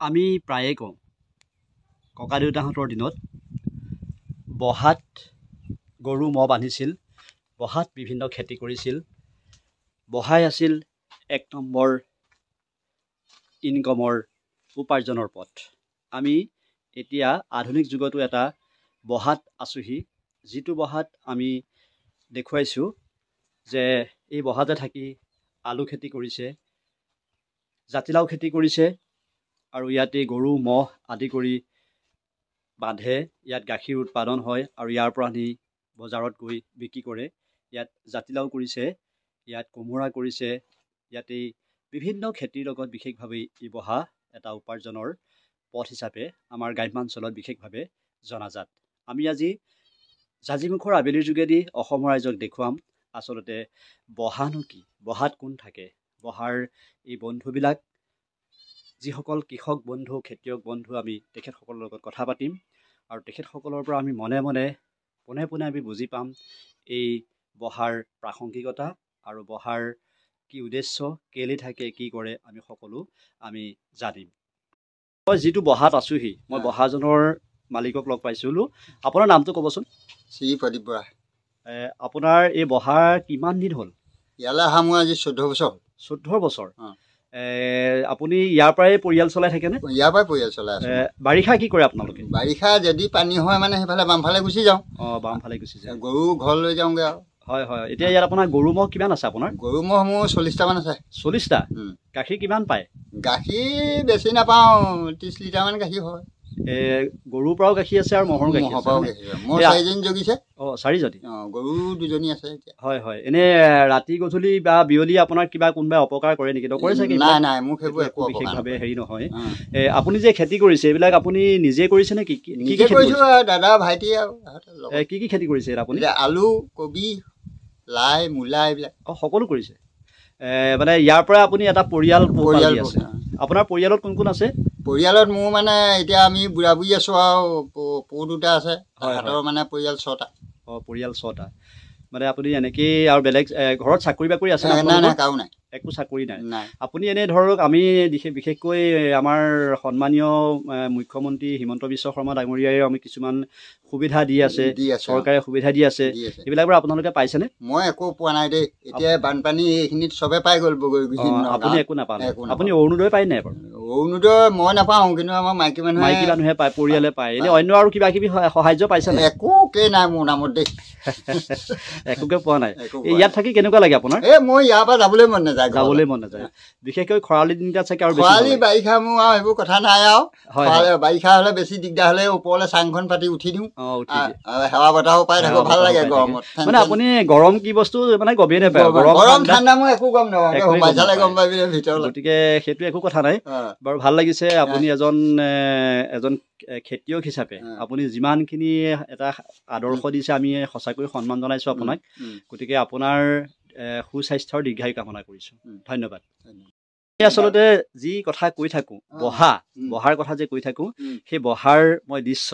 আমি প্ৰায়ে কওঁ ককা দেউতাহঁতৰ দিনত বহাত গৰু ম'হ বান্ধিছিল, বহাত বিভিন্ন খেতি কৰিছিল, বহাই আছিল এক নম্বৰ ইনকমৰ উপাৰ্জনৰ পথ। আমি এতিয়া আধুনিক যুগতো এটা বহাত আছোহি, যিটো বহাত আমি দেখুৱাইছোঁ যে এই বহাতে থাকি আলু খেতি কৰিছে, জাতিলাও খেতি কৰিছে আৰু ইয়াতে গৰু ম'হ আদি কৰি বান্ধে। ইয়াত গাখীৰ উৎপাদন হয় আৰু ইয়াৰ পৰা নি বজাৰত গৈ বিক্ৰী কৰে। ইয়াত জাতিলাও কৰিছে, ইয়াত কোমোৰা কৰিছে, ইয়াতে বিভিন্ন খেতিৰ লগত বিশেষভাৱে এই বহা এটা উপাৰ্জনৰ পথ হিচাপে আমাৰ গ্ৰাম্যাঞ্চলত বিশেষভাৱে জনাজাত। আমি আজি জাজিমুখৰ আবেলিৰ যোগেদি অসমৰ ৰাইজক দেখুৱাম আচলতে বহানো কি, বহাত কোন থাকে, বহাৰ এই বন্ধুবিলাক যিসকল কৃষক বন্ধু, খেতিয়ক বন্ধু, আমি তেখেতসকলৰ লগত কথা পাতিম আৰু তেখেতসকলৰ পৰা আমি মনে মনে পোনে পোনে আমি বুজি পাম এই বহাৰ প্ৰাসংগিকতা আৰু বহাৰ কি উদ্দেশ্য, কেলে থাকে, কি কৰে, আমি সকলো আমি জানিম। মই যিটো বহাত আছোহি, মই বহাজনৰ মালিকক লগ পাইছিলোঁ। আপোনাৰ নামটো ক'বচোন। শ্ৰী প্ৰদীপ বৰা। আপোনাৰ এই বহা কিমান দিন হ'ল? ইয়ালৈ অহা মোৰ আজি 14 বছৰ হ'ল। 14 বছৰ। আপুনি ইয়াৰ পৰাই পৰিয়াল চলাই থাকেনে? ইয়াৰ পৰাই পৰিয়াল চলাই আছোঁ। বাৰিষা কি কৰে আপোনালোকে? বাৰিষা যদি পানী হয় মানে সেইফালে বামফালে গুচি যাওঁ। বামফালে গুচি যায়। গৰু ঘৰ লৈ যাওঁগৈ আৰু। হয় হয়। এতিয়া ইয়াত আপোনাৰ গৰু ম'হ কিমান আছে আপোনাৰ? গৰু ম'হ মোৰ 40টামান আছে। 40টা? গাখীৰ কিমান পায়? গাখীৰ বেছি নাপাওঁ, 30 লিটাৰমান গাখীৰ হয়। গৰুৰ পৰাও গাখীৰ আছে আৰু ম'হৰ গাখীৰ আছে? ম'হ 4জনী জগিছে। 4জনী? গৰু 2জনী আছে এতিয়া। হয় হয়। এনে ৰাতি গধূলি বা বিয়লি আপোনাৰ কিবা কোনোবাই অপকাৰ কৰে নেকি? নকৰে চাগে? নাই নাই, মোক সেইবোৰ একো বিশেষভাৱে হেৰি নহয়। আপুনি যে খেতি কৰিছে এইবিলাক আপুনি নিজে কৰিছে নে? কি কি কৰিছোঁ? দাদা ভাইটি আৰু কি কি খেতি কৰিছে আপুনি? আলু, কবি, লাই, মূলা এইবিলাক সকলো কৰিছে। মানে ইয়াৰ পৰা আপুনি এটা পৰিয়াল আছে। আপোনাৰ পৰিয়ালত কোন কোন আছে? পৰিয়ালত মোৰ মানে এতিয়া আমি বুঢ়া বুঢ়ী আছোঁ আৰু পৌ 2টা আছে। সিহঁতৰ মানে পৰিয়াল 6টা। পৰিয়াল 6টা। মানে আপুনি এনেকেই আৰু বেলেগ ঘৰত চাকৰি বাকৰি আছে? নাই নাই, কাৰো নাই, একো চাকৰি নাই। আপুনি এনে ধৰক আমি বিশেষকৈ আমাৰ সন্মানীয় মুখ্যমন্ত্ৰী হিমন্ত বিশ্ব শৰ্মা ডাঙৰীয়াই আমি কিছুমান সুবিধা দি আছে, চৰকাৰে সুবিধা দি আছে, এইবিলাকৰ আপোনালোকে পাইছেনে? মই একো পোৱা নাই দেই। এতিয়া বানপানী এইখিনিত চবে পাই গ'ল। আপুনি একো নাপালে? আপুনি অৰুণোদয় পাই নাই বাৰু? অৰুণোদয় মই নাপাওঁ, কিন্তু আমাৰ মাইকী মানুহে পায়, পৰিয়ালে পায়। এনে অন্য আৰু কিবা কিবি সাহায্য পাইছে? একোকে নাই মোৰ নামত দেই। একোকে পোৱা নাই। ইয়াত থাকি কেনেকুৱা লাগে আপোনাৰ? মই ইয়াৰ পৰা যাবলৈ মন নাযায়। বিশেষকৈ খৰালি দিনটাত চাগে আৰু খৰালি বাৰিষা মোৰ আৰু সেইবোৰ কথা নাই আৰু। বাৰিষা হলে বেছি দিগদাৰ হলে ওপৰলে চাংখন পাতি উঠি দিওঁ, সেৱা বতাহো পাই থাকো, ভাল লাগে গৰমত। মানে আপুনি গৰম কি বস্তু মানে গমেই নাপায়? গৰম ঠাণ্ডা মই একো গম নাপাওঁ, গম পাবি ভিতৰত। গতিকে সেইটো একো কথা নাই বাৰু। ভাল লাগিছে আপুনি এজন খেতিয়ক হিচাপে আপুনি যিমানখিনি এটা আদৰ্শ দিছে, আমি সঁচাকৈ সন্মান জনাইছোঁ আপোনাক। গতিকে আপোনাৰ সুস্বাস্থ্যৰ দীৰ্ঘায়ু কামনা কৰিছোঁ। ধন্যবাদ। আচলতে যি কথা কৈ থাকোঁ, বহাৰ কথা যে কৈ থাকোঁ, সেই বহাৰ মই দৃশ্য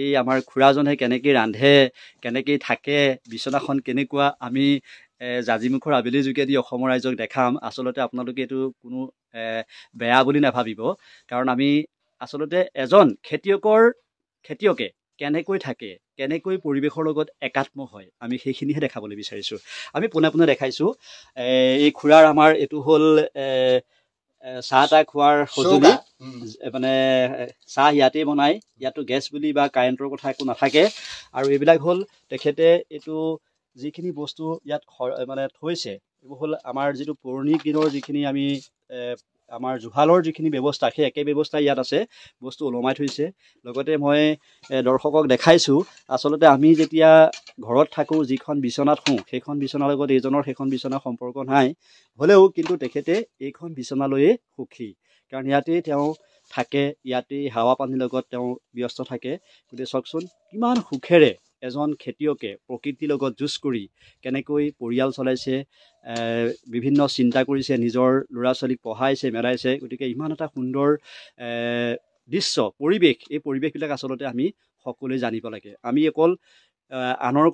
এই আমাৰ খুৰাজনে কেনেকৈ ৰান্ধে, কেনেকৈ থাকে, বিচনাখন কেনেকুৱা, আমি জাজিমুখৰ আবেলিৰ যোগেদি অসমৰ ৰাইজক দেখাম। আচলতে আপোনালোকে এইটো কোনো বেয়া বুলি নাভাবিব, কাৰণ আমি আচলতে এজন খেতিয়কে কেনেকৈ থাকে, কেনেকৈ পৰিৱেশৰ লগত একাত্ম হয়, আমি সেইখিনিহে দেখাবলৈ বিচাৰিছোঁ। আমি পোনে পোনে দেখাইছোঁ। এই খুৰাৰ আমাৰ এইটো হ'ল চাহ তাহ খোৱাৰ সঁজুলি। মানে চাহ ইয়াতেই বনায়, ইয়াতো গেছ বুলি বা কাৰেণ্টৰ কথা একো নাথাকে। আৰু এইবিলাক হ'ল তেখেতে এইটো যিখিনি বস্তু ইয়াত মানে থৈছে, এইবোৰ হ'ল আমাৰ যিটো পুৰণি দিনৰ যিখিনি আমি আমাৰ জুহালৰ যিখিনি ব্যৱস্থা, সেই একে ব্যৱস্থা ইয়াত আছে। বস্তু ওলমাই থৈছে। লগতে মই দৰ্শকক দেখাইছোঁ, আচলতে আমি যেতিয়া ঘৰত থাকোঁ, যিখন বিচনাত শুওঁ, সেইখন বিচনাৰ লগত এইজনৰ সেইখন বিচনাৰ সম্পৰ্ক নাই, হ'লেও কিন্তু তেখেতে এইখন বিচনালৈয়ে সুখী, কাৰণ ইয়াতেই তেওঁ থাকে, ইয়াতেই হাৱা পানীৰ লগত তেওঁ ব্যস্ত থাকে। গতিকে চাওকচোন কিমান সুখেৰে এজন খেতিয়কে প্ৰকৃতিৰ লগত যুঁজ কৰি কেনেকৈ পৰিয়াল চলাইছে, বিভিন্ন চিন্তা কৰিছে, নিজৰ ল'ৰা ছোৱালীক পঢ়াইছে, মেলাইছে। গতিকে ইমান এটা সুন্দৰ দৃশ্য, পৰিৱেশ, এই পৰিৱেশবিলাক আচলতে আমি সকলোৱে জানিব লাগে। আমি অকল আনৰ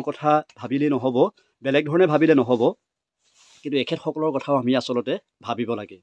কথা ভাবিলেই নহ'ব, বেলেগ ধৰণে ভাবিলে নহ'ব, কিন্তু এখেতসকলৰ কথাও আমি আচলতে ভাবিব লাগে।